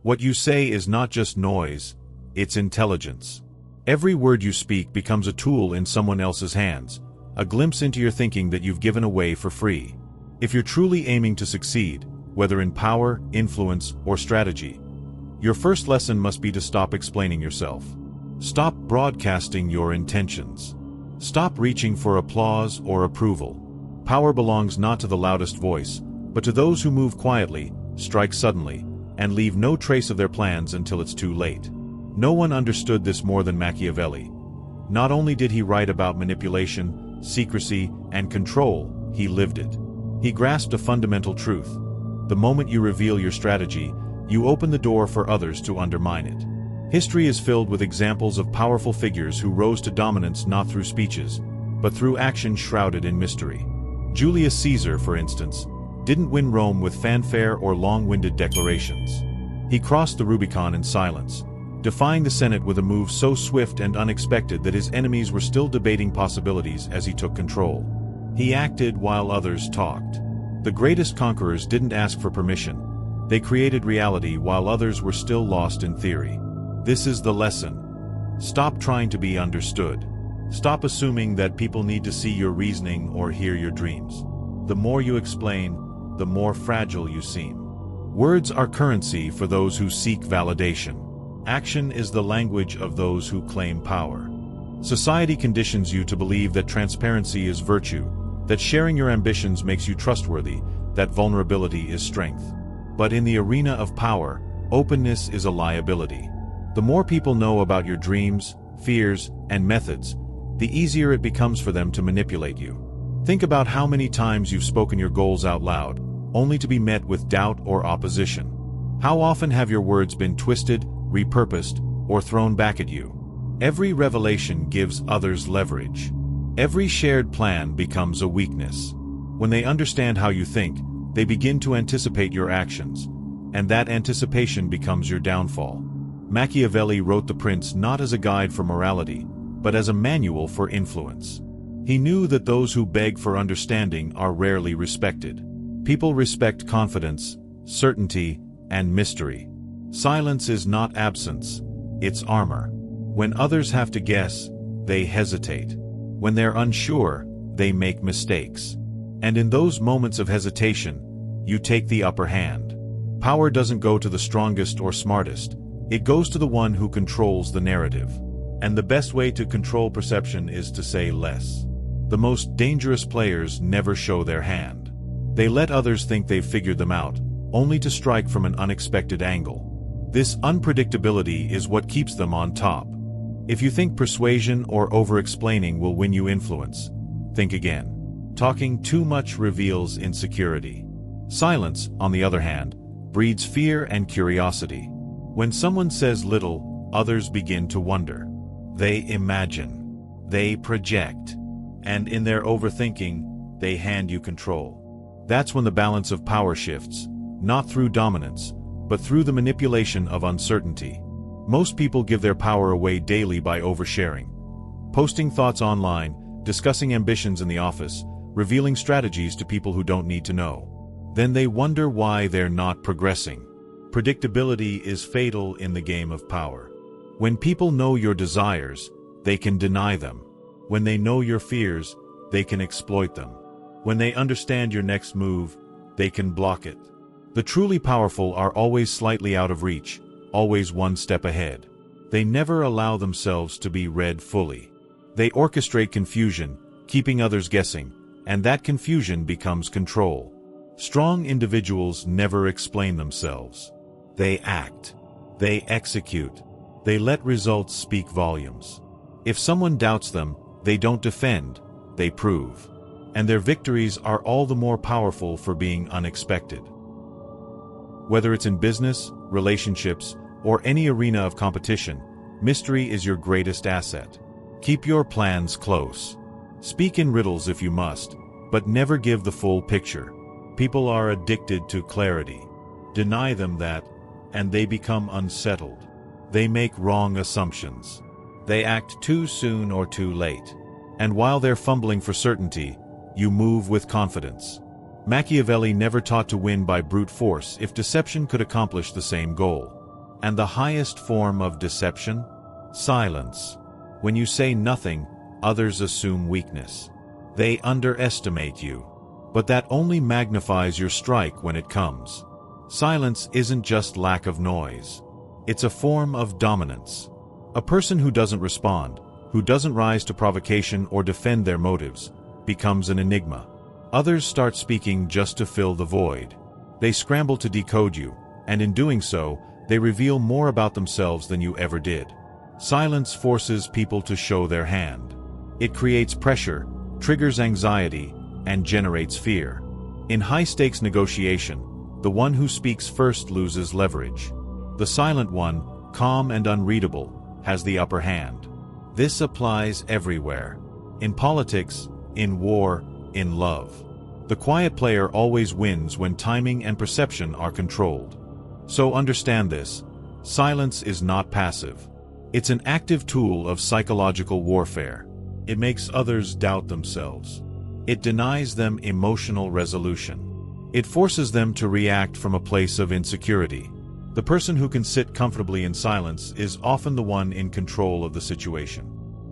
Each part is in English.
What you say is not just noise, it's intelligence. Every word you speak becomes a tool in someone else's hands, a glimpse into your thinking that you've given away for free. If you're truly aiming to succeed, whether in power, influence, or strategy, your first lesson must be to stop explaining yourself. Stop broadcasting your intentions. Stop reaching for applause or approval. Power belongs not to the loudest voice, but to those who move quietly, strike suddenly, and leave no trace of their plans until it's too late. No one understood this more than Machiavelli. Not only did he write about manipulation, secrecy, and control, he lived it. He grasped a fundamental truth. The moment you reveal your strategy, you open the door for others to undermine it. History is filled with examples of powerful figures who rose to dominance not through speeches, but through action shrouded in mystery. Julius Caesar, for instance, didn't win Rome with fanfare or long-winded declarations. He crossed the Rubicon in silence, defying the Senate with a move so swift and unexpected that his enemies were still debating possibilities as he took control. He acted while others talked. The greatest conquerors didn't ask for permission. They created reality while others were still lost in theory. This is the lesson. Stop trying to be understood. Stop assuming that people need to see your reasoning or hear your dreams. The more you explain, the more fragile you seem. Words are currency for those who seek validation. Action is the language of those who claim power. Society conditions you to believe that transparency is virtue, that sharing your ambitions makes you trustworthy, that vulnerability is strength. But in the arena of power, openness is a liability. The more people know about your dreams, fears, and methods, the easier it becomes for them to manipulate you. Think about how many times you've spoken your goals out loud, only to be met with doubt or opposition. How often have your words been twisted, repurposed, or thrown back at you? Every revelation gives others leverage. Every shared plan becomes a weakness. When they understand how you think, they begin to anticipate your actions, and that anticipation becomes your downfall. Machiavelli wrote The Prince not as a guide for morality, but as a manual for influence. He knew that those who beg for understanding are rarely respected. People respect confidence, certainty, and mystery. Silence is not absence, it's armor. When others have to guess, they hesitate. When they're unsure, they make mistakes. And in those moments of hesitation, you take the upper hand. Power doesn't go to the strongest or smartest. It goes to the one who controls the narrative. And the best way to control perception is to say less. The most dangerous players never show their hand. They let others think they've figured them out, only to strike from an unexpected angle. This unpredictability is what keeps them on top. If you think persuasion or over-explaining will win you influence, think again. Talking too much reveals insecurity. Silence, on the other hand, breeds fear and curiosity. When someone says little, others begin to wonder. They imagine. They project. And in their overthinking, they hand you control. That's when the balance of power shifts, not through dominance, but through the manipulation of uncertainty. Most people give their power away daily by oversharing. Posting thoughts online, discussing ambitions in the office, revealing strategies to people who don't need to know. Then they wonder why they're not progressing. Predictability is fatal in the game of power. When people know your desires, they can deny them. When they know your fears, they can exploit them. When they understand your next move, they can block it. The truly powerful are always slightly out of reach, always one step ahead. They never allow themselves to be read fully. They orchestrate confusion, keeping others guessing, and that confusion becomes control. Strong individuals never explain themselves. They act. They execute. They let results speak volumes. If someone doubts them, they don't defend, they prove. And their victories are all the more powerful for being unexpected. Whether it's in business, relationships, or any arena of competition, mystery is your greatest asset. Keep your plans close. Speak in riddles if you must, but never give the full picture. People are addicted to clarity. Deny them that, and they become unsettled. They make wrong assumptions. They act too soon or too late. And while they're fumbling for certainty, you move with confidence. Machiavelli never taught to win by brute force if deception could accomplish the same goal. And the highest form of deception? Silence. When you say nothing, others assume weakness. They underestimate you. But that only magnifies your strike when it comes. Silence isn't just lack of noise. It's a form of dominance. A person who doesn't respond, who doesn't rise to provocation or defend their motives, becomes an enigma. Others start speaking just to fill the void. They scramble to decode you, and in doing so, they reveal more about themselves than you ever did. Silence forces people to show their hand. It creates pressure, triggers anxiety, and generates fear. In high-stakes negotiation, the one who speaks first loses leverage. The silent one, calm and unreadable, has the upper hand. This applies everywhere. In politics, in war, in love. The quiet player always wins when timing and perception are controlled. So understand this: silence is not passive. It's an active tool of psychological warfare. It makes others doubt themselves. It denies them emotional resolution. It forces them to react from a place of insecurity. The person who can sit comfortably in silence is often the one in control of the situation.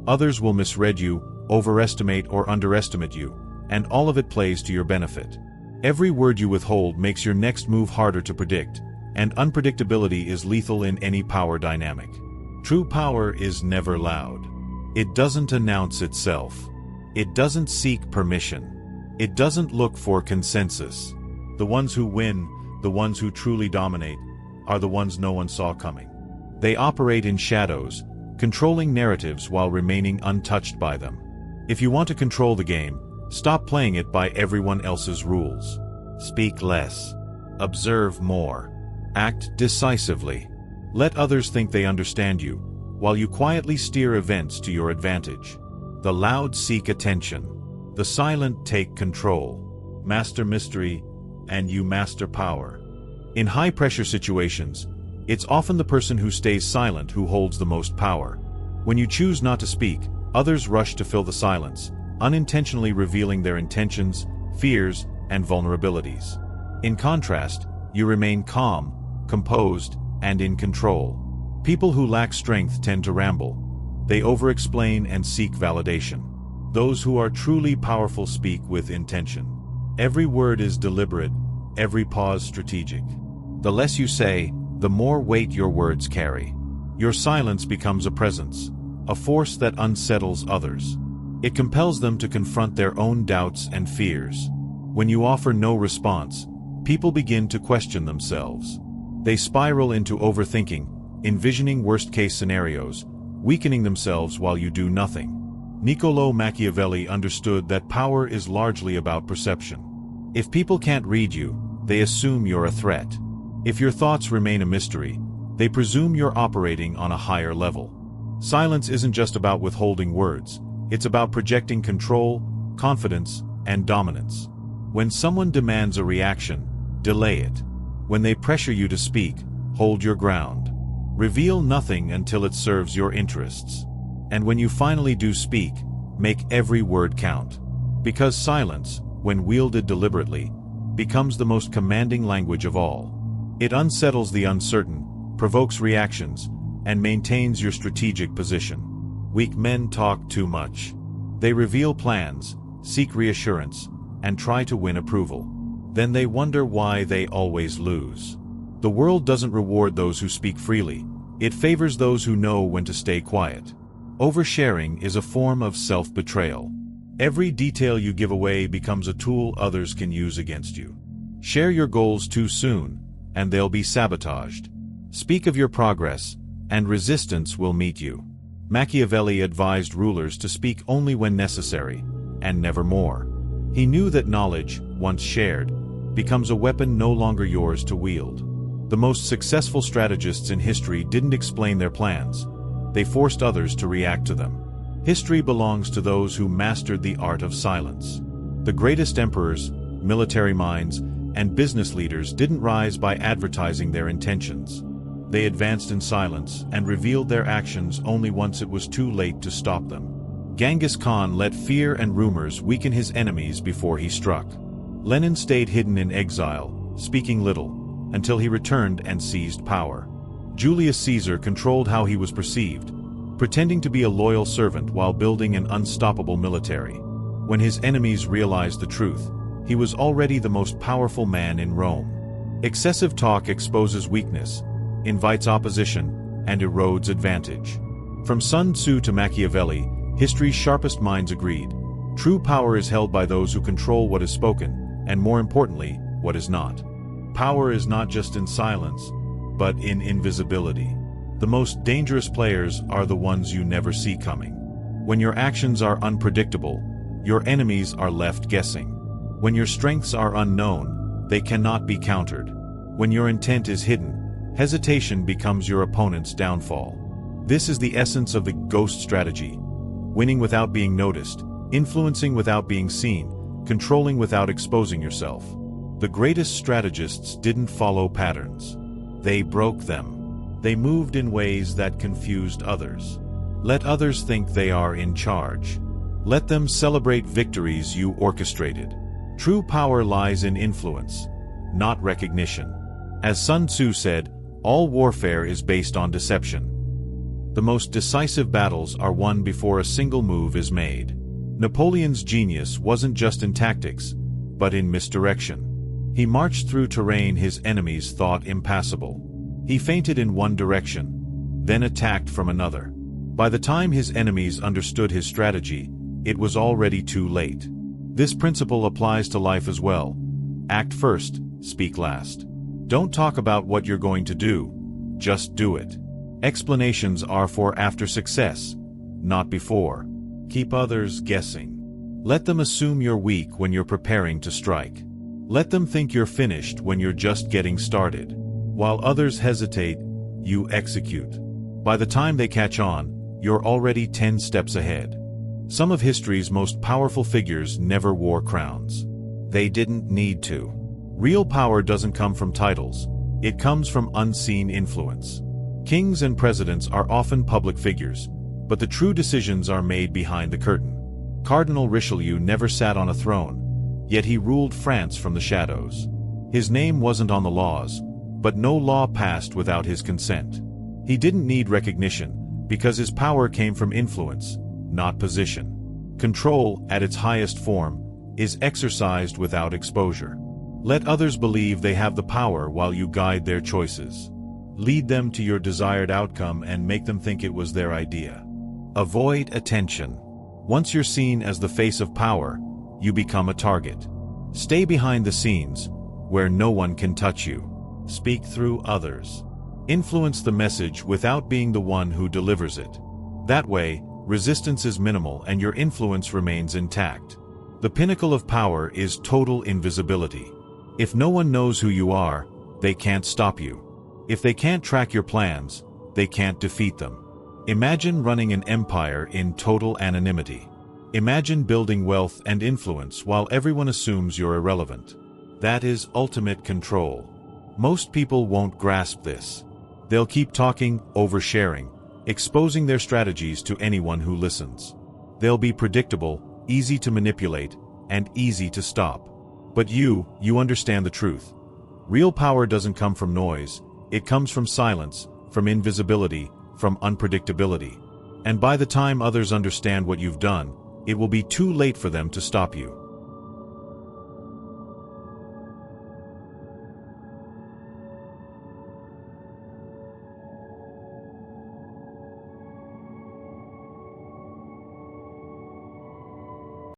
Others will misread you, overestimate or underestimate you, and all of it plays to your benefit. Every word you withhold makes your next move harder to predict, and unpredictability is lethal in any power dynamic. True power is never loud. It doesn't announce itself. It doesn't seek permission. It doesn't look for consensus. The ones who win, the ones who truly dominate, are the ones no one saw coming. They operate in shadows, controlling narratives while remaining untouched by them. If you want to control the game, stop playing it by everyone else's rules. Speak less. Observe more. Act decisively. Let others think they understand you, while you quietly steer events to your advantage. The loud seek attention. The silent take control. Master mystery, and you master power. In high-pressure situations, it's often the person who stays silent who holds the most power. When you choose not to speak, others rush to fill the silence, unintentionally revealing their intentions, fears, and vulnerabilities. In contrast, you remain calm, composed, and in control. People who lack strength tend to ramble. They over-explain and seek validation. Those who are truly powerful speak with intention. Every word is deliberate, every pause strategic. The less you say, the more weight your words carry. Your silence becomes a presence, a force that unsettles others. It compels them to confront their own doubts and fears. When you offer no response, people begin to question themselves. They spiral into overthinking, envisioning worst-case scenarios, weakening themselves while you do nothing. Niccolò Machiavelli understood that power is largely about perception. If people can't read you, they assume you're a threat. If your thoughts remain a mystery, they presume you're operating on a higher level. Silence isn't just about withholding words, it's about projecting control, confidence, and dominance. When someone demands a reaction, delay it. When they pressure you to speak, hold your ground. Reveal nothing until it serves your interests. And when you finally do speak, make every word count. Because silence, when wielded deliberately, becomes the most commanding language of all. It unsettles the uncertain, provokes reactions, and maintains your strategic position. Weak men talk too much. They reveal plans, seek reassurance, and try to win approval. Then they wonder why they always lose. The world doesn't reward those who speak freely. It favors those who know when to stay quiet. Oversharing is a form of self-betrayal. Every detail you give away becomes a tool others can use against you. Share your goals too soon, and they'll be sabotaged. Speak of your progress, and resistance will meet you. Machiavelli advised rulers to speak only when necessary, and never more. He knew that knowledge, once shared, becomes a weapon no longer yours to wield. The most successful strategists in history didn't explain their plans. They forced others to react to them. History belongs to those who mastered the art of silence. The greatest emperors, military minds, and business leaders didn't rise by advertising their intentions. They advanced in silence and revealed their actions only once it was too late to stop them. Genghis Khan let fear and rumors weaken his enemies before he struck. Lenin stayed hidden in exile, speaking little, until he returned and seized power. Julius Caesar controlled how he was perceived, pretending to be a loyal servant while building an unstoppable military. When his enemies realized the truth, he was already the most powerful man in Rome. Excessive talk exposes weakness, invites opposition, and erodes advantage. From Sun Tzu to Machiavelli, history's sharpest minds agreed. True power is held by those who control what is spoken, and more importantly, what is not. Power is not just in silence, but in invisibility. The most dangerous players are the ones you never see coming. When your actions are unpredictable, your enemies are left guessing. When your strengths are unknown, they cannot be countered. When your intent is hidden, hesitation becomes your opponent's downfall. This is the essence of the ghost strategy: winning without being noticed, influencing without being seen, controlling without exposing yourself. The greatest strategists didn't follow patterns. They broke them. They moved in ways that confused others. Let others think they are in charge. Let them celebrate victories you orchestrated. True power lies in influence, not recognition. As Sun Tzu said, all warfare is based on deception. The most decisive battles are won before a single move is made. Napoleon's genius wasn't just in tactics, but in misdirection. He marched through terrain his enemies thought impassable. He feinted in one direction, then attacked from another. By the time his enemies understood his strategy, it was already too late. This principle applies to life as well. Act first, speak last. Don't talk about what you're going to do, just do it. Explanations are for after success, not before. Keep others guessing. Let them assume you're weak when you're preparing to strike. Let them think you're finished when you're just getting started. While others hesitate, you execute. By the time they catch on, you're already 10 steps ahead. Some of history's most powerful figures never wore crowns. They didn't need to. Real power doesn't come from titles. It comes from unseen influence. Kings and presidents are often public figures, but the true decisions are made behind the curtain. Cardinal Richelieu never sat on a throne, yet he ruled France from the shadows. His name wasn't on the laws, but no law passed without his consent. He didn't need recognition, because his power came from influence, not position. Control, at its highest form, is exercised without exposure. Let others believe they have the power while you guide their choices. Lead them to your desired outcome and make them think it was their idea. Avoid attention. Once you're seen as the face of power, you become a target. Stay behind the scenes, where no one can touch you. Speak through others. Influence the message without being the one who delivers it. That way, resistance is minimal and your influence remains intact. The pinnacle of power is total invisibility. If no one knows who you are, they can't stop you. If they can't track your plans, they can't defeat them. Imagine running an empire in total anonymity. Imagine building wealth and influence while everyone assumes you're irrelevant. That is ultimate control. Most people won't grasp this. They'll keep talking, oversharing, exposing their strategies to anyone who listens. They'll be predictable, easy to manipulate, and easy to stop. But you understand the truth. Real power doesn't come from noise. It comes from silence, from invisibility, from unpredictability. And by the time others understand what you've done, it will be too late for them to stop you.